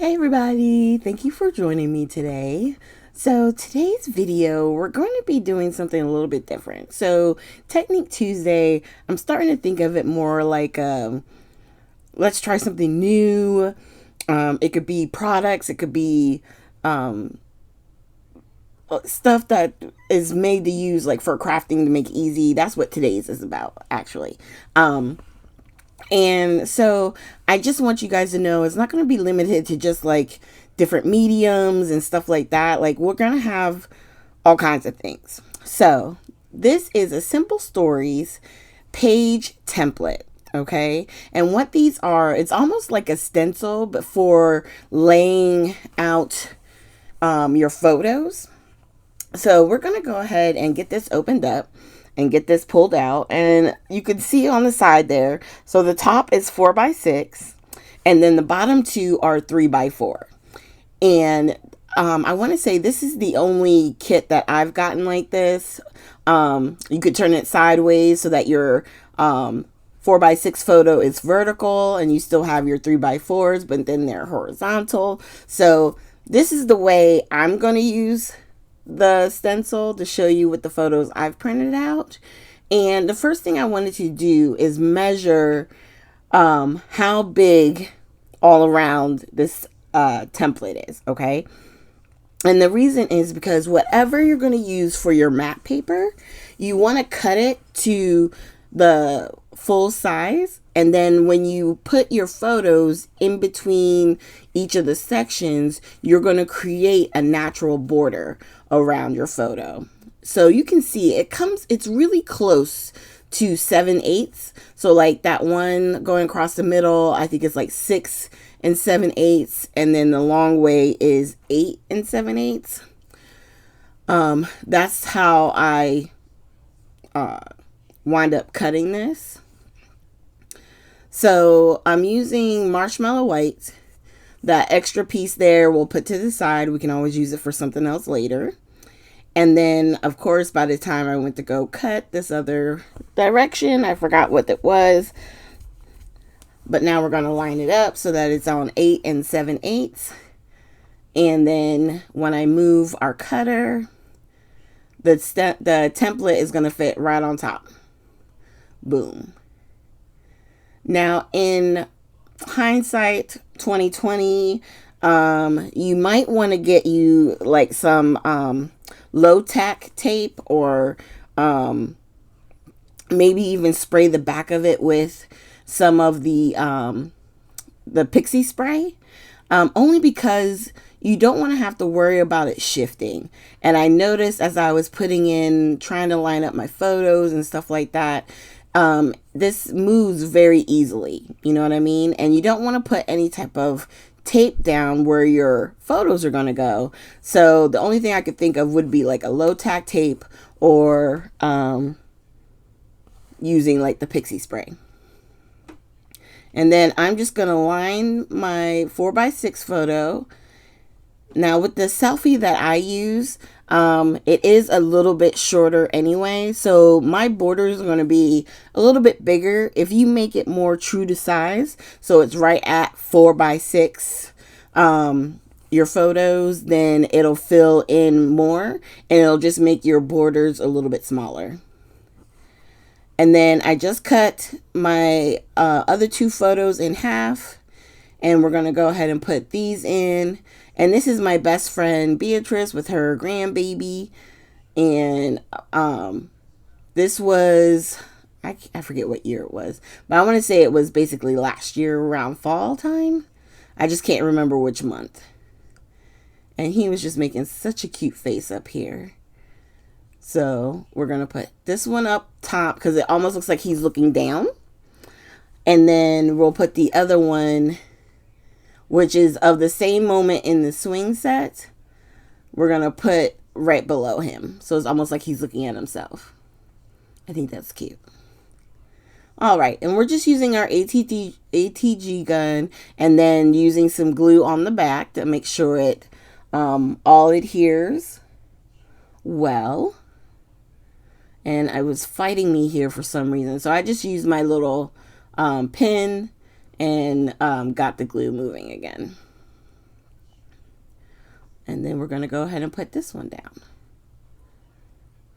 Hey everybody, thank you for joining me today. So today's video, we're going to be doing something a little bit different. So Technique Tuesday, I'm starting to think of it more like let's try something new. It could be products, it could be stuff that is made to use like for crafting to make easy. That's what today's is about, actually. And so I just want you guys to know it's not going to be limited to just like different mediums and stuff like that. Like, we're going to have all kinds of things. So this is a simple stories page template. Okay. And what these are, it's almost like a stencil, but for laying out your photos. So we're going to go ahead and get this opened up and get this pulled out, and you can see on the side there. So the top is 4x6, and then the bottom two are 3x4. And I want to say this is the only kit that I've gotten like this. You could turn it sideways so that your 4x6 photo is vertical and you still have your 3x4s, but then they're horizontal. So this is the way I'm going to use the stencil to show you what the photos I've printed out. And the first thing I wanted to do is measure how big all around this template is, okay? And the reason is because whatever you're going to use for your matte paper, you want to cut it to the full size. And then when you put your photos in between each of the sections, you're going to create a natural border around your photo. So you can see it's really close to 7/8. So like that one going across the middle, I think it's like 6 7/8. And then the long way is 8 7/8. That's how I wind up cutting this. So I'm using Marshmallow White. That extra piece there we'll put to the side. We can always use it for something else later. And then, of course, by the time I went to go cut this other direction, I forgot what it was. But now we're going to line it up so that it's on 8 7/8. And then when I move our cutter, the template is going to fit right on top. Boom. Now, in hindsight 2020, you might want to get you like some low tack tape, or maybe even spray the back of it with some of the pixie spray, only because you don't want to have to worry about it shifting. And I noticed as I was trying to line up my photos and stuff like that, this moves very easily, you know what I mean? And you don't want to put any type of tape down where your photos are going to go. So the only thing I could think of would be like a low tack tape, or using like the pixie spray. And then I'm just going to line my 4x6 photo. Now with the selfie that I use, it is a little bit shorter anyway, so my borders are going to be a little bit bigger. If you make it more true to size, so it's right at 4x6, your photos, then it'll fill in more and it'll just make your borders a little bit smaller. And then I just cut my other two photos in half, and we're going to go ahead and put these in. And this is my best friend Beatrice with her grandbaby. And this was, I forget what year it was, but I want to say it was basically last year around fall time. I just can't remember which month. And he was just making such a cute face up here. So we're going to put this one up top because it almost looks like he's looking down. And then we'll put the other one, which is of the same moment in the swing set, we're going to put right below him. So it's almost like he's looking at himself. I think that's cute. All right. And we're just using our ATG gun and then using some glue on the back to make sure it all adheres well. And I was fighting me here for some reason. So I just used my little pin and got the glue moving again. And then we're going to go ahead and put this one down.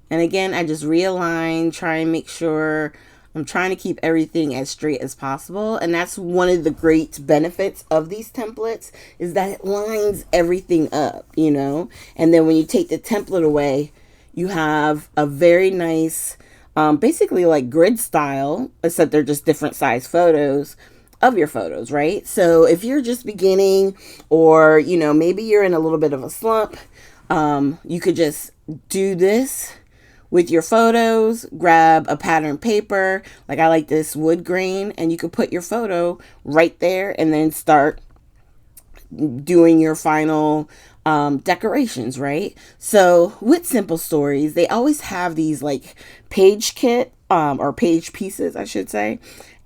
And again, I just realign, try and make sure I'm trying to keep everything as straight as possible. And that's one of the great benefits of these templates, is that it lines everything up, you know. And then when you take the template away, you have a very nice, basically like grid style, except they're just different size photos of your photos, right? So if you're just beginning, or, you know, maybe you're in a little bit of a slump, you could just do this with your photos, grab a pattern paper, like I like this wood grain, and you could put your photo right there and then start doing your final decorations, right? So with Simple Stories, they always have these like page kit, or page pieces, I should say.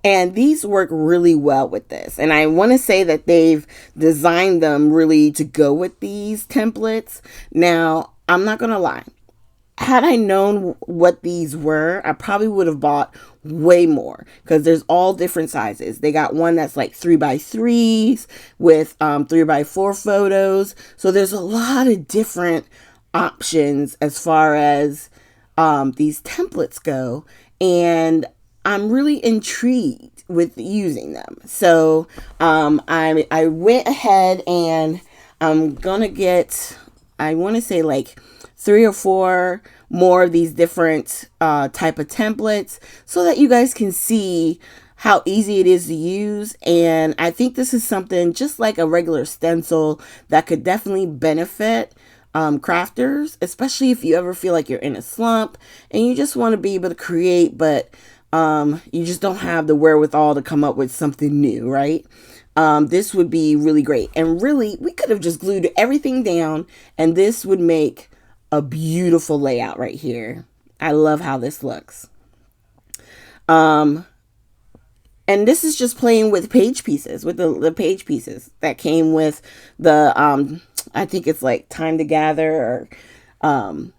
And these work really well with this. And I want to say that they've designed them really to go with these templates. Now, I'm not going to lie. Had I known what these were, I probably would have bought way more, because there's all different sizes. They got one that's like 3x3s with 3x4 photos. So there's a lot of different options as far as these templates go. And I'm really intrigued with using them. So I went ahead and I'm going to get, I want to say like 3 or 4 more of these different type of templates, so that you guys can see how easy it is to use. And I think this is something just like a regular stencil that could definitely benefit crafters, especially if you ever feel like you're in a slump and you just want to be able to create, but you just don't have the wherewithal to come up with something new, right? This would be really great. And really, we could have just glued everything down, and this would make a beautiful layout right here. I love how this looks. And this is just playing with page pieces, with the page pieces that came with the, I think it's like Time to Gather, or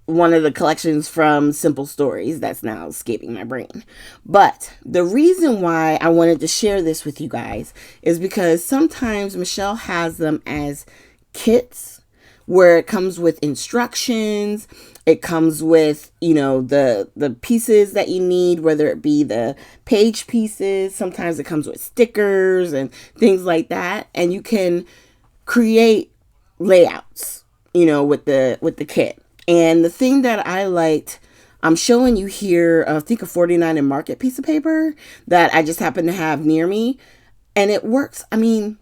one of the collections from Simple Stories that's now escaping my brain. But the reason why I wanted to share this with you guys is because sometimes Michelle has them as kits, where it comes with instructions. It comes with, you know, the pieces that you need, whether it be the page pieces. Sometimes it comes with stickers and things like that. And you can create layouts, you know, with the kit. And the thing that I liked, I'm showing you here, I think a 49 and Market piece of paper that I just happen to have near me. And it works. I mean,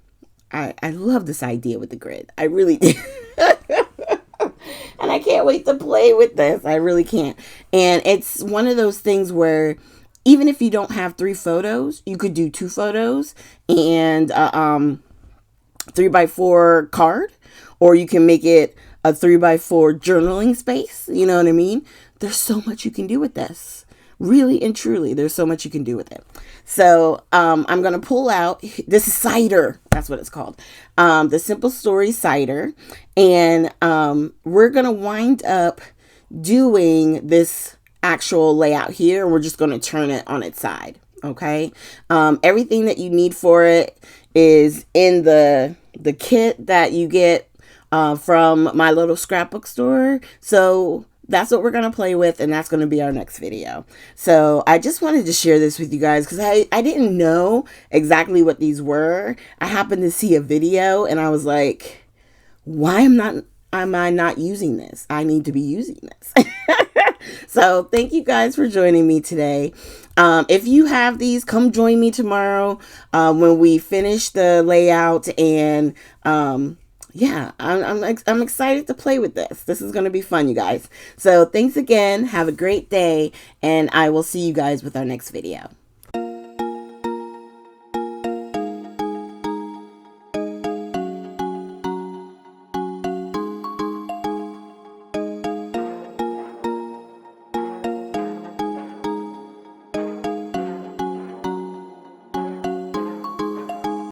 I love this idea with the grid. I really do. And I can't wait to play with this. I really can't. And it's one of those things where even if you don't have 3 photos, you could do 2 photos and 3x4 card, or you can make it a 3x4 journaling space. You know what I mean? There's so much you can do with this. Really and truly, there's so much you can do with it. So I'm going to pull out, this is cider. That's what it's called. The Simple Story cider. And we're going to wind up doing this actual layout here. And we're just going to turn it on its side. Okay. Everything that you need for it is in the kit that you get from my little scrapbook store. So that's what we're going to play with, and that's going to be our next video. So I just wanted to share this with you guys because I didn't know exactly what these were. I happened to see a video and I was like, why am I not using this? I need to be using this. So thank you guys for joining me today. If you have these, come join me tomorrow when we finish the layout. And yeah, I'm excited to play with this. This is going to be fun, you guys. So thanks again. Have a great day, and I will see you guys with our next video.